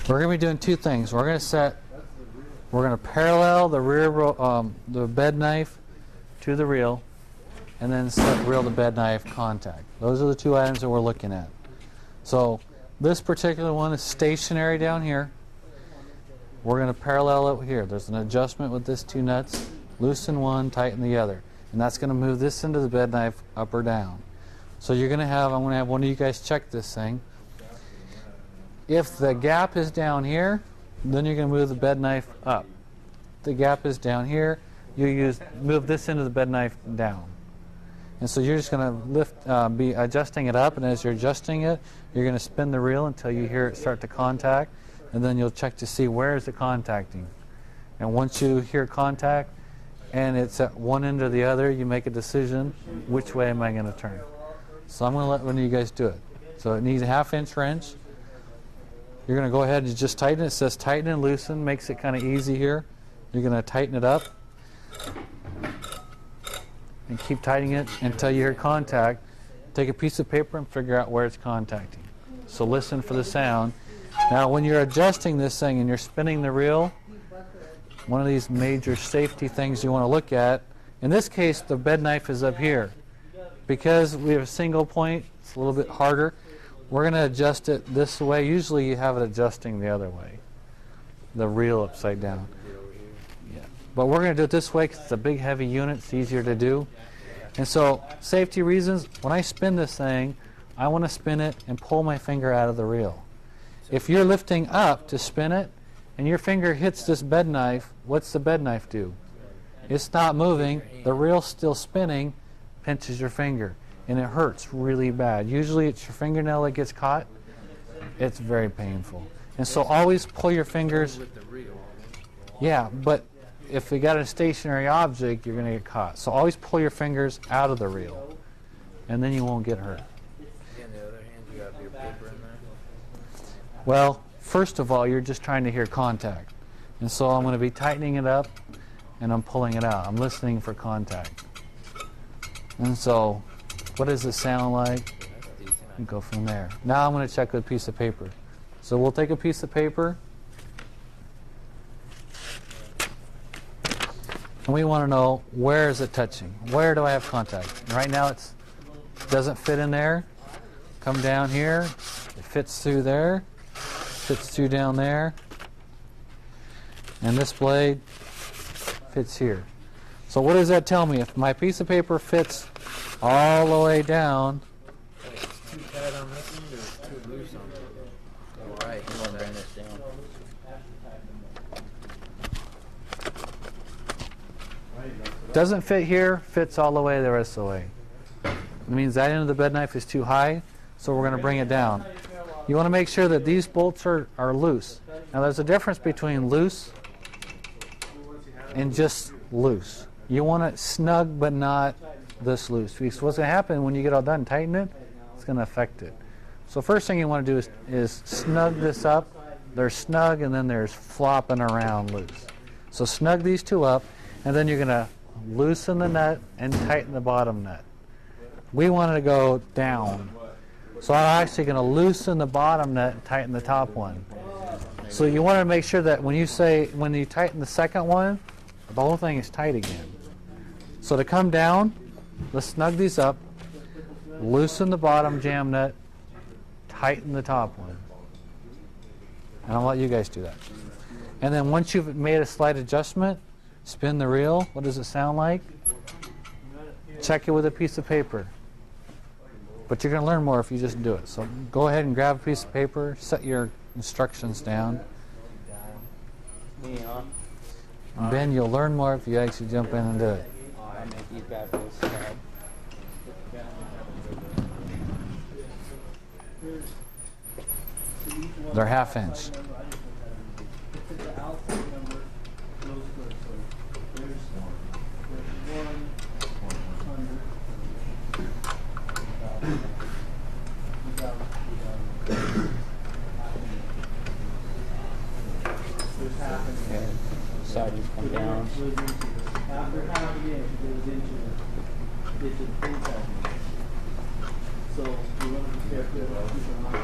We're going to be doing two things. We're going to parallel the the bed knife to the reel, and then set reel to bed knife contact. Those are the two items that we're looking at. So this particular one is stationary down here. We're going to parallel it here. There's an adjustment with this two nuts. Loosen one, tighten the other. And that's going to move this into the bed knife up or down. So you're going to have, I'm going to have one of you guys check this thing. If the gap is down here, then you're going to move the bed knife up. If the gap is down here, you move this into the bed knife down. And so you're just going to be adjusting it up, and as you're adjusting it, you're going to spin the reel until you hear it start to contact, and then you'll check to see where is it contacting. And once you hear contact and it's at one end or the other, you make a decision, which way am I going to turn? So I'm going to let one of you guys do it. So it needs a 1/2 inch wrench. You're going to go ahead and just tighten it. It says tighten and loosen, makes it kind of easy here. You're going to tighten it up and keep tightening it until you hear contact. Take a piece of paper and figure out where it's contacting. So listen for the sound. Now when you're adjusting this thing and you're spinning the reel, one of these major safety things you want to look at, in this case the bed knife is up here. Because we have a single point, it's a little bit harder. We're going to adjust it this way. Usually you have it adjusting the other way, the reel upside down. Yeah. But we're going to do it this way because it's a big heavy unit, it's easier to do. And so safety reasons, when I spin this thing, I want to spin it and pull my finger out of the reel. If you're lifting up to spin it and your finger hits this bed knife, what's the bed knife do? It's not moving, the reel's still spinning, pinches your finger, and it hurts really bad. Usually it's your fingernail that gets caught. It's very painful. And so always pull your fingers. Yeah, but if you got a stationary object, you're going to get caught. So always pull your fingers out of the reel, and then you won't get hurt. On the other hand, you have your paper in there? Well, first of all, you're just trying to hear contact. And so I'm going to be tightening it up, and I'm pulling it out. I'm listening for contact. And so, what does it sound like? And go from there. Now I'm going to check with a piece of paper. So we'll take a piece of paper, and we want to know, where is it touching? Where do I have contact? And right now it doesn't fit in there. Come down here. It fits through there. Fits through down there. And this blade fits here. So what does that tell me? If my piece of paper fits all the way down, It's too tight on this end or it's too loose on it? All right, you want to bring this down. doesn't fit here, fits all the way the rest of the way. It means that end of the bed knife is too high, so we're going to bring it down. You want to make sure that these bolts are loose. Now there's a difference between loose and just loose. You want it snug but not this loose. Because what's going to happen when you get all done, tighten it, it's going to affect it. So first thing you want to do is snug this up. There's snug and then there's flopping around loose. So snug these two up, and then you're going to loosen the nut and tighten the bottom nut. We want it to go down. So I'm actually going to loosen the bottom nut and tighten the top one. So you want to make sure that when you tighten the second one, the whole thing is tight again. So to come down, let's snug these up, loosen the bottom jam nut, tighten the top one. And I'll let you guys do that. And then once you've made a slight adjustment, spin the reel. What does it sound like? Check it with a piece of paper. But you're going to learn more if you just do it. So go ahead and grab a piece of paper, set your instructions down. And Ben, you'll learn more if you actually jump in and do it. I make these guys feel sad. They're 1/2 inch. Side just come down. After half an inch, it goes into the full. So you want to be careful about keeping on.